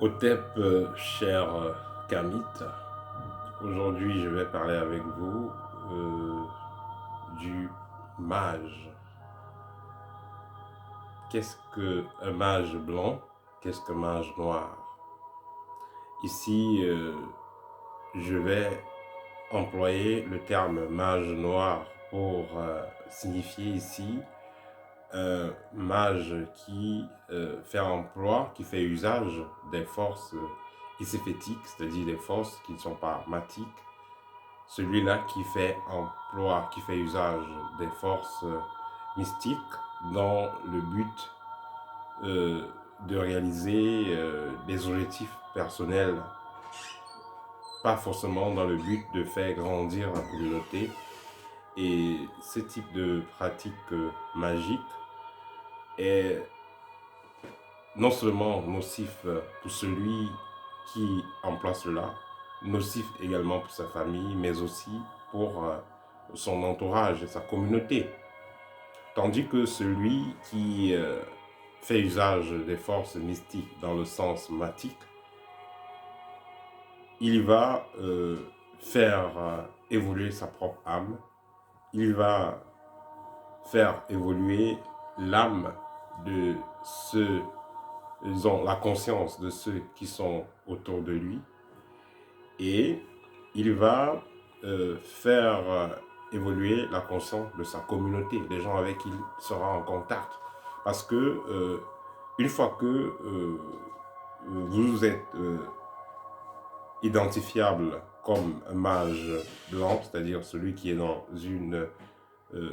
Otep, cher Kamit, aujourd'hui je vais parler avec vous du mage. Qu'est-ce qu'un mage blanc? Qu'est-ce qu'un mage noir? Ici, je vais employer le terme mage noir pour signifier ici un mage qui fait emploi, qui fait usage des forces iséfétiques, c'est-à-dire des forces qui ne sont pas matiques. Celui-là qui fait emploi, qui fait usage des forces mystiques dans le but de réaliser des objectifs personnels, pas forcément dans le but de faire grandir la communauté. Et ce type de pratique magique est non seulement nocif pour celui qui emploie cela, nocif également pour sa famille, mais aussi pour son entourage et sa communauté. Tandis que celui qui fait usage des forces mystiques dans le sens matique, il va faire évoluer sa propre âme, il va faire évoluer l'âme de ceux, disons, la conscience de ceux qui sont autour de lui, et il va faire évoluer la conscience de sa communauté, les gens avec qui il sera en contact. Parce que une fois que vous êtes identifiable comme un mage blanc, c'est-à-dire celui qui est dans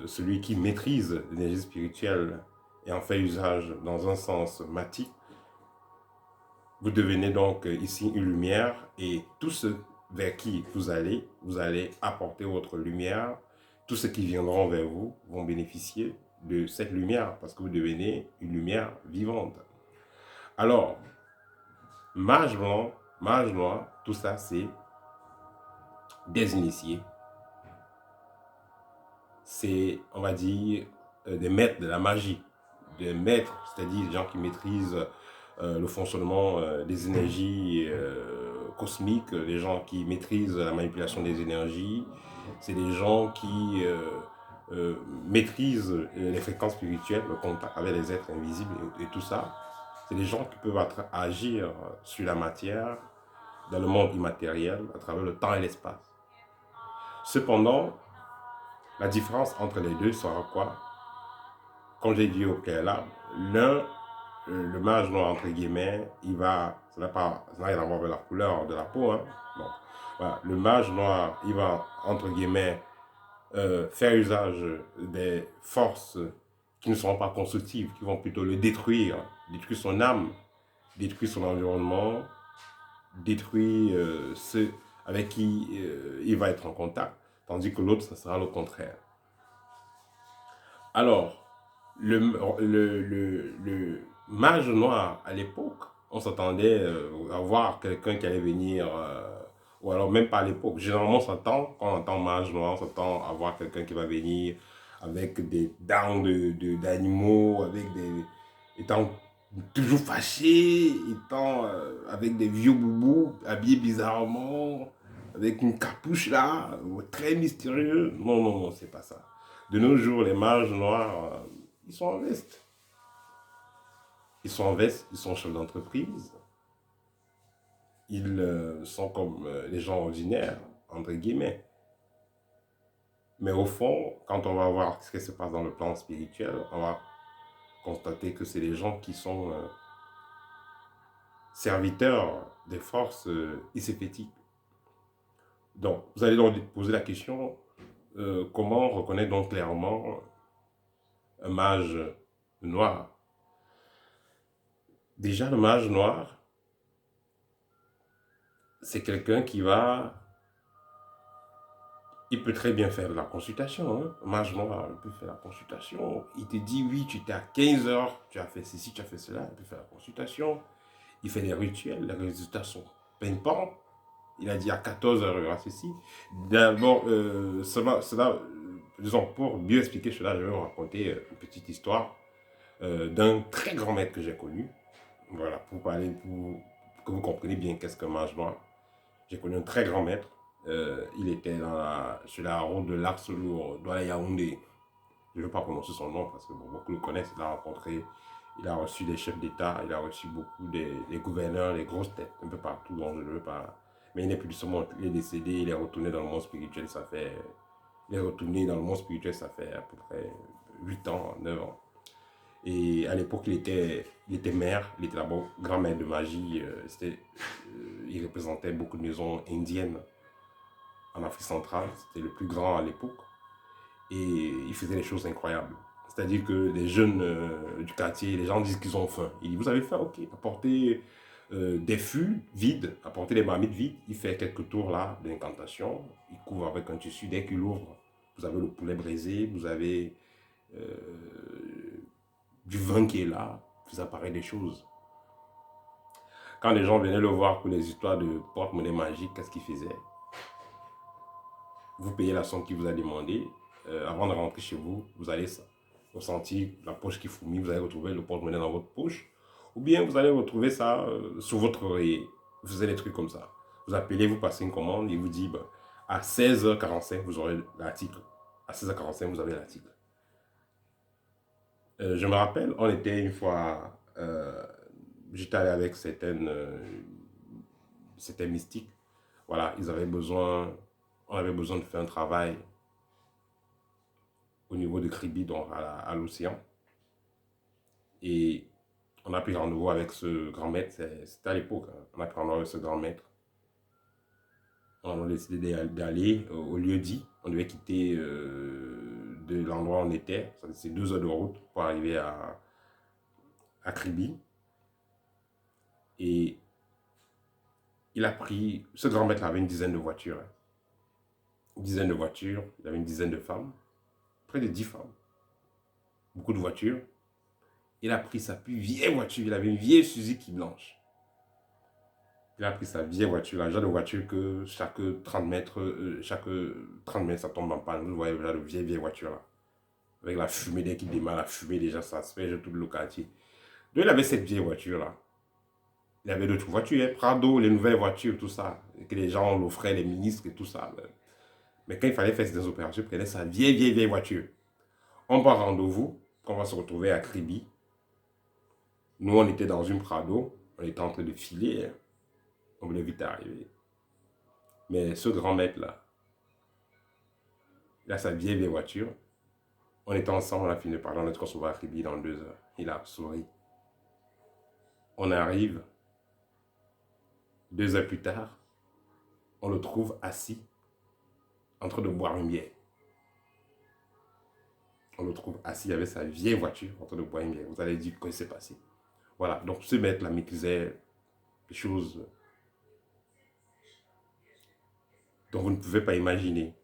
celui qui maîtrise l'énergie spirituelle et en fait usage dans un sens matique, vous devenez donc ici une lumière, et tout ce vers qui vous allez apporter votre lumière. Tous ceux qui viendront vers vous vont bénéficier de cette lumière parce que vous devenez une lumière vivante. Alors, mage blanc, mage noir, tout ça c'est des initiés. C'est, on va dire, des maîtres de la magie. Des maîtres, c'est-à-dire des gens qui maîtrisent le fonctionnement des énergies cosmiques, des gens qui maîtrisent la manipulation des énergies. C'est des gens qui maîtrisent les fréquences spirituelles, le contact avec les êtres invisibles et tout ça. C'est des gens qui peuvent agir sur la matière, dans le monde immatériel, à travers le temps et l'espace. Cependant, la différence entre les deux sera quoi? Comme j'ai dit au préalable, l'un, le mage noir, entre guillemets, ça n'a rien à voir avec la couleur de la peau, hein. Bon. Voilà. Le mage noir, il va, entre guillemets, faire usage des forces qui ne seront pas constructives, qui vont plutôt le détruire, détruire son âme, détruire son environnement, détruire ceux avec qui il va être en contact, tandis que l'autre, ça sera le contraire. Alors, le mage noir, à l'époque, on s'attendait à voir quelqu'un qui allait venir, ou alors même pas à l'époque. Généralement, quand on entend mage noir, on s'attend à voir quelqu'un qui va venir avec des dents d'animaux, étant toujours fâché, étant avec des vieux boubous, habillés bizarrement, avec une capuche là, très mystérieux. Non, non, non, c'est pas ça. De nos jours, les mages noirs, ils sont en veste. Ils sont en veste, ils sont chefs d'entreprise. Ils sont comme les gens ordinaires, entre guillemets. Mais au fond, quand on va voir ce qui se passe dans le plan spirituel, on va constater que c'est les gens qui sont serviteurs des forces iséfétiques. Donc, vous allez donc poser la question, comment reconnaître donc clairement un mage noir? Déjà, le mage noir, c'est quelqu'un il peut très bien faire de la consultation, hein. Un mage noir, il peut faire la consultation. Il te dit, oui, tu étais à 15 heures, tu as fait ceci, tu as fait cela, il peut faire la consultation. Il fait des rituels, les résultats sont pimpants. Il a dit à 14 heures, il y aura ceci. D'abord, disons, pour mieux expliquer cela, je vais vous raconter une petite histoire d'un très grand maître que j'ai connu. Voilà, pour que vous compreniez bien qu'est-ce qu'un mage noir. J'ai connu un très grand maître. Il était sur la route de l'Arcelour, dans la Yaoundé. Je ne veux pas prononcer son nom parce que bon, beaucoup le connaissent. Il a rencontré, il a reçu des chefs d'État, il a reçu beaucoup des gouverneurs, des grosses têtes, un peu partout, donc je ne veux pas. Mais il n'est plus de ce monde. Il est décédé, il est retourné dans le monde spirituel, il est retourné dans le monde spirituel, ça fait à peu près 8 ans, 9 ans. Et à l'époque, il était maire, il était d'abord grand maître de magie. Il représentait beaucoup de maisons indiennes en Afrique centrale. C'était le plus grand à l'époque. Et il faisait des choses incroyables. C'est-à-dire que les jeunes du quartier, les gens disent qu'ils ont faim. Il dit, vous avez faim, ok, apportez des fûts vides, apportez des marmites vides. Il fait quelques tours là d'incantation. Il couvre avec un tissu. Dès qu'il ouvre, vous avez le poulet braisé, vous avez du vin qui est là, vous apparaît des choses. Quand les gens venaient le voir pour les histoires de porte-monnaie magique, qu'est-ce qu'il faisait? Vous payez la somme qu'il vous a demandé. Avant de rentrer chez vous, vous allez ressentir la poche qui fourmille, vous allez retrouver le porte-monnaie dans votre poche. Ou bien vous allez retrouver ça sur votre oreiller. Vous faisiez des trucs comme ça. Vous appelez, vous passez une commande, il vous dit bah, à 16h45, vous aurez l'article. À 16h45, vous avez l'article. Je me rappelle, on était une fois, j'étais allé avec certains mystiques. Voilà, on avait besoin de faire un travail au niveau de Kribi, donc à l'océan. Et on a pris rendez-vous avec ce grand maître, c'était à l'époque, hein. On a pris rendez-vous avec ce grand maître. On a décidé d'aller au lieu dit. On devait quitter de l'endroit où on était. C'est 2 heures de route pour arriver à Kribi. Et ce grand maître avait une dizaine de voitures. Hein. Une dizaine de voitures, il avait une dizaine de femmes. Près de 10 femmes. Beaucoup de voitures. Il a pris sa plus vieille voiture. Il avait une vieille Suzuki blanche. Il a pris sa vieille voiture, le genre de voiture que chaque 30 mètres, ça tombe en panne. Vous voyez, le genre de vieille voiture là. Avec la fumée, dès qu'il démarre, la fumée déjà, ça se fait tout le quartier. Donc il avait cette vieille voiture là. Il y avait d'autres voitures, hein, Prado, les nouvelles voitures, tout ça. Et que les gens l'offraient, les ministres et tout ça. Mais quand il fallait faire des opérations, il prenait sa vieille voiture. On prend rendez-vous, on va se retrouver à Kribi. Nous, on était dans une Prado, on était en train de filer. Hein. On voulait vite arriver. Mais ce grand maître là, il a sa vieille voiture. On était ensemble, on a fini de parler, on a dit qu'on se voit à Kribi dans 2 heures. Il a souri. On arrive, 2 heures plus tard, on le trouve assis, en train de boire une bière. On le trouve assis avec sa vieille voiture, en train de boire une bière. Vous allez dire ce qui s'est passé. Voilà, donc ce maître-là maîtrisait des choses dont vous ne pouvez pas imaginer.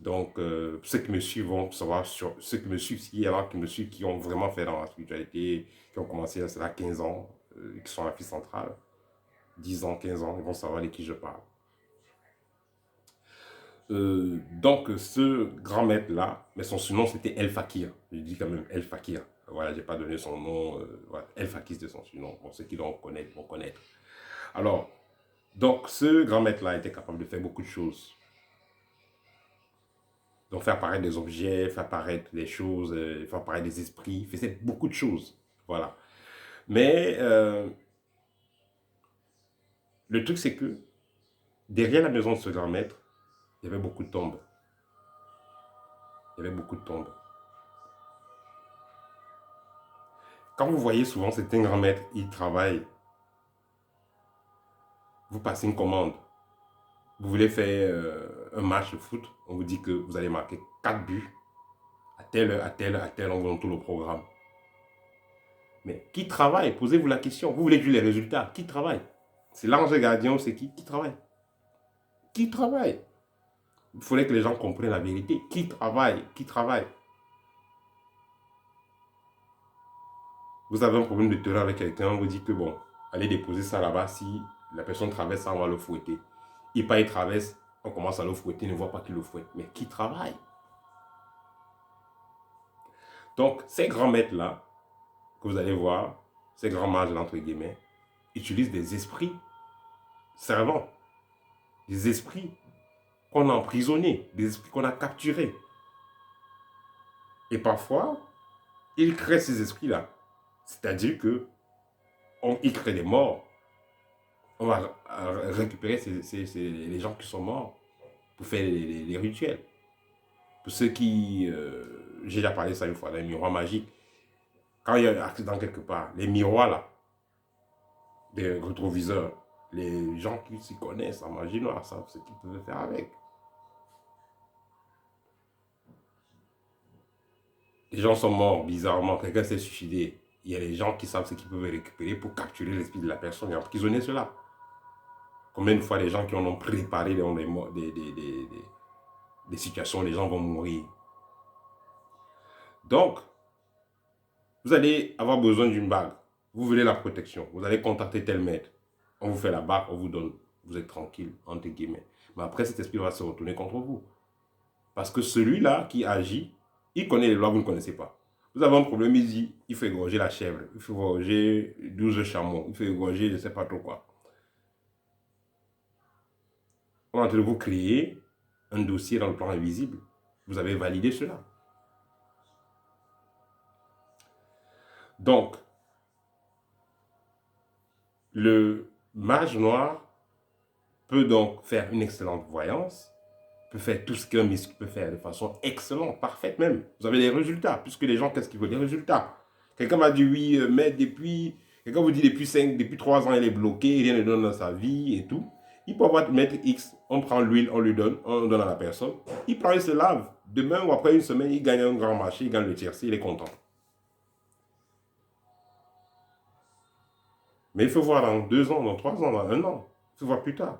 Donc, ceux qui me suivent vont savoir, ceux qui me suivent, il y en a qui me suivent, qui ont vraiment fait dans la spiritualité, qui ont commencé à cela 15 ans, qui sont en Afrique centrale, 10 ans, 15 ans, ils vont savoir de qui je parle. Donc, ce grand maître-là, mais son surnom c'était El Fakir. Je dis quand même El Fakir. Voilà, je n'ai pas donné son nom. Voilà, El Fakir c'était son surnom. Bon, ceux qui l'ont connaître vont connaître. Alors, donc, ce grand maître-là était capable de faire beaucoup de choses. Donc, faire apparaître des objets, faire apparaître des choses, faire apparaître des esprits, il faisait beaucoup de choses. Voilà. Mais le truc, c'est que derrière la maison de ce grand maître, il y avait beaucoup de tombes. Il y avait beaucoup de tombes. Quand vous voyez souvent certains grands maîtres, ils travaillent. Vous passez une commande. Vous voulez faire un match de foot. On vous dit que vous allez marquer 4 buts. À telle heure, à telle heure, à telle heure, on vous donne tout le programme. Mais qui travaille? Posez-vous la question. Vous voulez jouer les résultats. Qui travaille? C'est l'ange gardien ou c'est qui? Qui travaille? Qui travaille? Il faudrait que les gens comprennent la vérité. Qui travaille? Qui travaille? Vous avez un problème de terrain avec quelqu'un, on vous dit que bon, allez déposer ça là-bas. Si la personne traverse ça, on va le fouetter. Il pas, il traverse, on commence à le fouetter, il ne voit pas qu'il le fouette. Mais qui travaille? Donc, ces grands maîtres-là, que vous allez voir, ces grands mages, entre guillemets, utilisent des esprits servants, des esprits qu'on a emprisonnés, des esprits qu'on a capturés. Et parfois, il crée ces esprits-là. C'est-à-dire que il crée des morts. On va récupérer les gens qui sont morts pour faire les rituels. Pour ceux qui... j'ai déjà parlé de ça une fois, les miroirs magiques. Quand il y a un accident quelque part, les miroirs là, des rétroviseurs, les gens qui s'y connaissent en magie noire savent ce qu'ils peuvent faire avec. Les gens sont morts bizarrement, quelqu'un s'est suicidé. Il y a des gens qui savent ce qu'ils peuvent récupérer pour capturer l'esprit de la personne et emprisonner cela. Combien de fois les gens qui en ont préparé des situations, les gens vont mourir. Donc, vous allez avoir besoin d'une bague. Vous voulez la protection. Vous allez contacter tel maître. On vous fait la bague, on vous donne. Vous êtes tranquille, entre guillemets. Mais après, cet esprit va se retourner contre vous. Parce que celui-là qui agit, il connaît les lois, vous ne connaissez pas. Vous avez un problème, il dit, il faut égorger la chèvre, il faut égorger 12 chameaux, il faut égorger je ne sais pas trop quoi. On est en train de vous créer un dossier dans le plan invisible. Vous avez validé cela. Donc, le mage noir peut donc faire une excellente voyance, peut faire tout ce qu'un mystique peut faire de façon excellente, parfaite même. Vous avez les résultats, puisque les gens, qu'est-ce qu'ils veulent? Des résultats. Quelqu'un m'a dit oui, mais depuis, quelqu'un vous dit depuis 3 ans, il est bloqué, rien ne donne dans sa vie et tout. Il peut avoir mettre X, on prend l'huile, on lui donne, on donne à la personne. Il prend, il se lave. Demain ou après une semaine, il gagne un grand marché, il gagne le tiercé, il est content. Mais il faut voir dans 2 ans, dans 3 ans, dans 1 an. Il faut voir plus tard.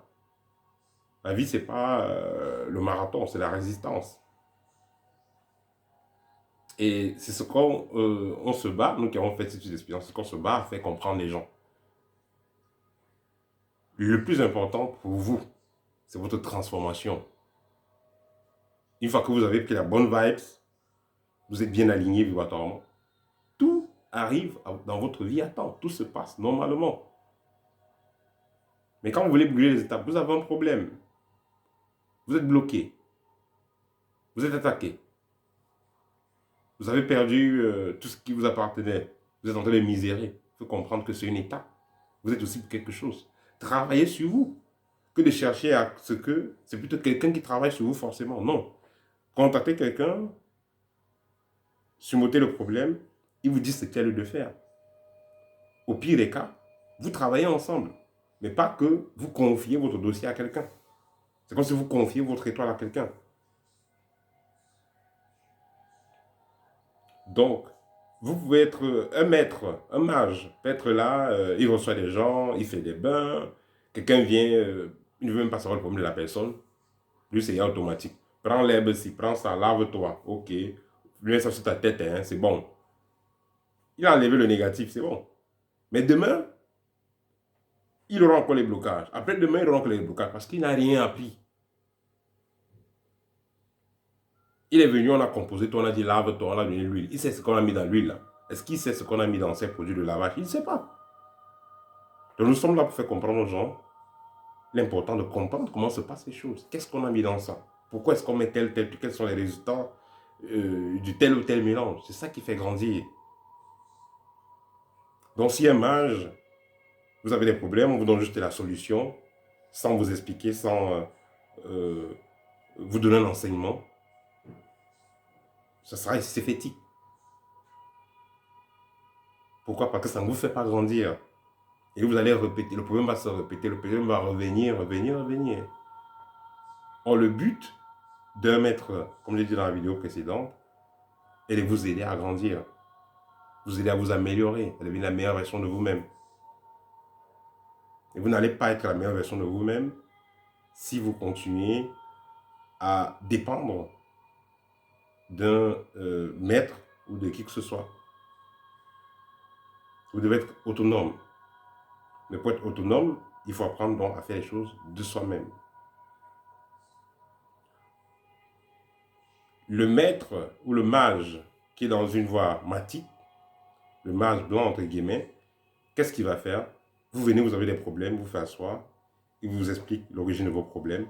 La vie, ce n'est pas le marathon, c'est la résistance. Et c'est ce qu'on se bat, nous qui avons fait cette expérience, c'est qu'on se bat à faire comprendre les gens. Le plus important pour vous, c'est votre transformation. Une fois que vous avez pris la bonne vibes, vous êtes bien aligné vibratoirement, tout arrive dans votre vie à temps, tout se passe normalement. Mais quand vous voulez brûler les étapes, vous avez un problème. Vous êtes bloqué. Vous êtes attaqué. Vous avez perdu tout ce qui vous appartenait. Vous êtes en train de misérer. Il faut comprendre que c'est une étape. Vous êtes aussi pour quelque chose. Travaillez sur vous. Que de chercher à ce que c'est plutôt quelqu'un qui travaille sur vous forcément. Non. Contactez quelqu'un, surmontez le problème, il vous dit ce qu'il y a lieu de faire. Au pire des cas, vous travaillez ensemble. Mais pas que vous confiez votre dossier à quelqu'un. C'est comme si vous confiez votre étoile à quelqu'un. Donc, vous pouvez être un maître, un mage, peut être là, il reçoit des gens, il fait des bains, quelqu'un vient, il ne veut même pas savoir le problème de la personne, lui c'est automatique. Prends l'herbe ici, prends ça, lave-toi, ok, mets ça sur ta tête, hein, c'est bon. Il a enlevé le négatif, c'est bon. Mais demain, il aura encore les blocages. Après demain, il aura encore les blocages parce qu'il n'a rien appris. Il est venu, on a composé, on a dit lave-toi, on a donné l'huile. Il sait ce qu'on a mis dans l'huile là. Est-ce qu'il sait ce qu'on a mis dans ces produits de lavage? Il ne sait pas. Donc nous sommes là pour faire comprendre aux gens l'important de comprendre comment se passent les choses. Qu'est-ce qu'on a mis dans ça? Pourquoi est-ce qu'on met tel, quels sont les résultats du tel ou tel mélange? C'est ça qui fait grandir. Donc si un mage, vous avez des problèmes, on vous donne juste la solution, sans vous expliquer, sans vous donner un enseignement, ça sera effétique. Pourquoi? Parce que ça ne vous fait pas grandir. Et vous allez répéter, le problème va se répéter, le problème va revenir. Or, le but d'un maître, comme je l'ai dit dans la vidéo précédente, est de vous aider à grandir, vous aider à vous améliorer, à devenir la meilleure version de vous-même. Et vous n'allez pas être la meilleure version de vous-même si vous continuez à dépendre d'un maître ou de qui que ce soit. Vous devez être autonome. Mais pour être autonome, il faut apprendre donc à faire les choses de soi-même. Le maître ou le mage qui est dans une voie matique, le mage blanc entre guillemets, qu'est-ce qu'il va faire? Vous venez, vous avez des problèmes, vous faites asseoir, il vous explique l'origine de vos problèmes,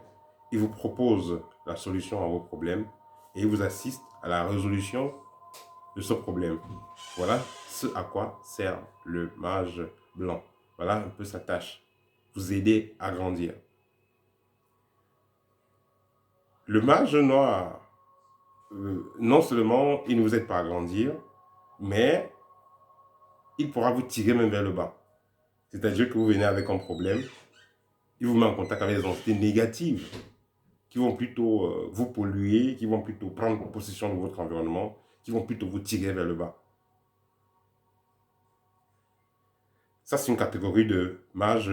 il vous propose la solution à vos problèmes et il vous assiste à la résolution de ce problème. Voilà ce à quoi sert le mage blanc. Voilà un peu sa tâche. Vous aider à grandir. Le mage noir, non seulement il ne vous aide pas à grandir, mais il pourra vous tirer même vers le bas. C'est-à-dire que vous venez avec un problème, il vous met en contact avec des entités négatives qui vont plutôt vous polluer, qui vont plutôt prendre possession de votre environnement, qui vont plutôt vous tirer vers le bas. Ça, c'est une catégorie de mages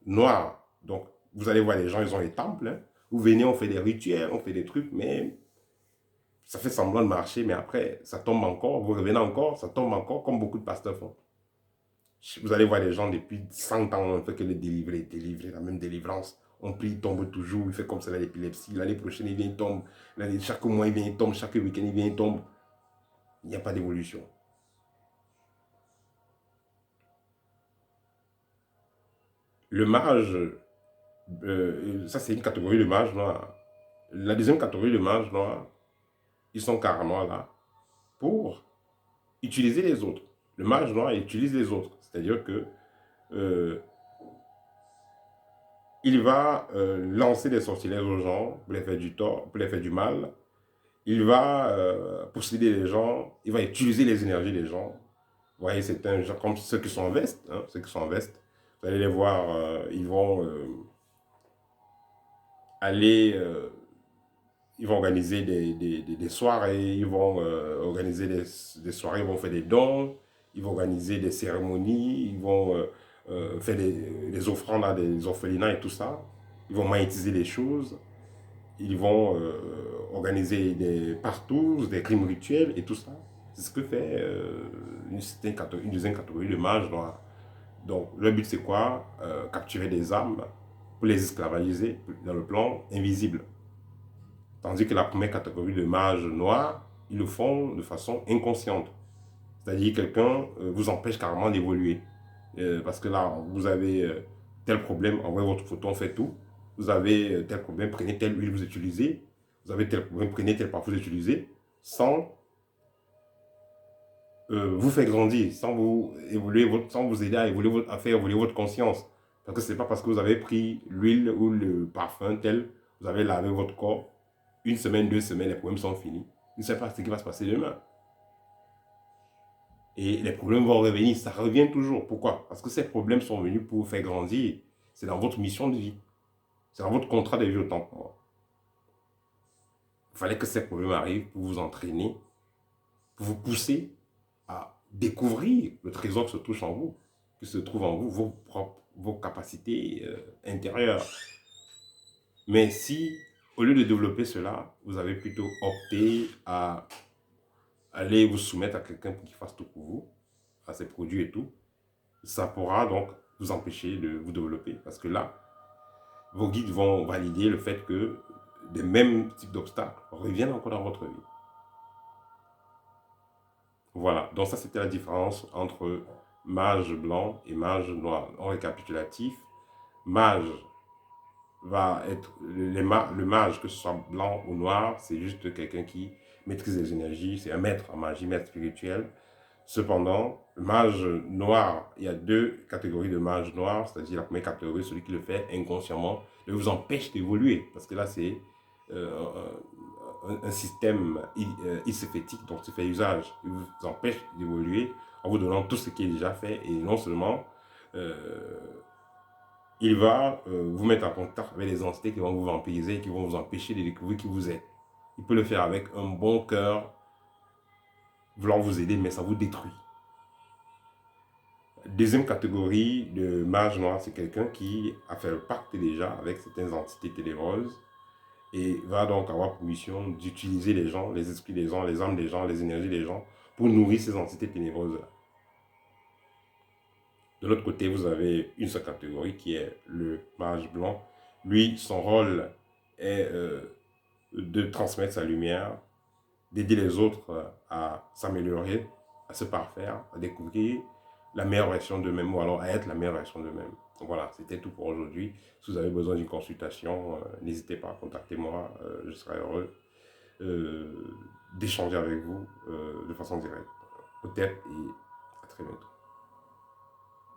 noirs. Donc, vous allez voir les gens, ils ont les temples. Hein. Vous venez, on fait des rituels, on fait des trucs, mais ça fait semblant de marcher, mais après, ça tombe encore. Vous revenez encore, ça tombe encore, comme beaucoup de pasteurs font. Vous allez voir les gens depuis 100 ans, on ne fait que les délivrer, la même délivrance. On prie, il tombe toujours, il fait comme ça l'épilepsie. L'année prochaine, il vient, il tombe. Chaque mois, il vient, il tombe. Chaque week-end, il vient, il tombe. Il n'y a pas d'évolution. Le mage, ça c'est une catégorie de mage noir. La deuxième catégorie de mage noir, ils sont carrément là pour utiliser les autres. Le mage noir utilise les autres. C'est-à-dire que euh, il va lancer des sortilèges aux gens pour les faire du tort, pour les faire du mal. Il va posséder les gens, il va utiliser les énergies des gens. Vous voyez, c'est un genre comme ceux qui sont en veste, hein, ceux qui sont en veste. Vous allez les voir, ils vont aller, ils vont organiser des soirées, ils vont organiser soirées, ils vont faire des dons, ils vont organiser des cérémonies, ils vont faire des offrandes à des orphelinats et tout ça. Ils vont magnétiser les choses, ils vont organiser des partous, des crimes rituels et tout ça. C'est ce que fait une deuxième catégorie de mages noirs. Donc, le but, c'est quoi? Capturer des âmes pour les esclavagiser dans le plan invisible. Tandis que la première catégorie de mages noirs, ils le font de façon inconsciente. C'est-à-dire que quelqu'un vous empêche carrément d'évoluer. Parce que là, vous avez tel problème, envoyez votre photo, on fait tout. Vous avez tel problème, prenez telle huile, vous utilisez. Vous avez tel problème, prenez tel parfum, vous utilisez. Sans vous faire grandir, sans vous, sans vous aider à, à faire évoluer votre conscience. Parce que ce n'est pas parce que vous avez pris l'huile ou le parfum tel, vous avez lavé votre corps, une semaine, 2 semaines, les problèmes sont finis. Vous ne savez pas ce qui va se passer demain. Et les problèmes vont revenir, ça revient toujours. Pourquoi? Parce que ces problèmes sont venus pour vous faire grandir. C'est dans votre mission de vie. C'est dans votre contrat de vie autant pour moi. Il fallait que ces problèmes arrivent pour vous entraîner, pour vous pousser à découvrir le trésor qui se trouve en vous, qui se trouve en vous, vos capacités intérieures. Mais si, au lieu de développer cela, vous avez plutôt opté à aller vous soumettre à quelqu'un pour qu'il fasse tout pour vous, à ses produits et tout, ça pourra donc vous empêcher de vous développer. Parce que là, vos guides vont valider le fait que des mêmes types d'obstacles reviennent encore dans votre vie. Voilà, donc ça c'était la différence entre mage blanc et mage noir. En récapitulatif, mage va être, le mage, que ce soit blanc ou noir, c'est juste quelqu'un qui maîtrise les énergies, c'est un maître en magie, maître spirituel. Cependant, le mage noir, il y a deux catégories de mages noirs, c'est-à-dire la première catégorie, celui qui le fait inconsciemment, il vous empêche d'évoluer, parce que là c'est euh, un système isophétique dont il fait usage. Il vous empêche d'évoluer en vous donnant tout ce qui est déjà fait, et non seulement euh, il va vous mettre en contact avec des entités qui vont vous vampiriser et qui vont vous empêcher de découvrir qui vous êtes. Il peut le faire avec un bon cœur, voulant vous aider, mais ça vous détruit. Deuxième catégorie de mage noir, c'est quelqu'un qui a fait le pacte déjà avec certaines entités ténébreuses et va donc avoir pour mission d'utiliser les gens, les esprits des gens, les âmes des gens, les énergies des gens pour nourrir ces entités ténébreuses-là. De l'autre côté, vous avez une seule catégorie qui est le mage blanc. Lui, son rôle est de transmettre sa lumière, d'aider les autres à s'améliorer, à se parfaire, à découvrir la meilleure version d'eux-mêmes ou alors à être la meilleure version d'eux-mêmes. Voilà, c'était tout pour aujourd'hui. Si vous avez besoin d'une consultation, n'hésitez pas à contacter moi. Je serai heureux d'échanger avec vous de façon directe. Peut-être et à très bientôt.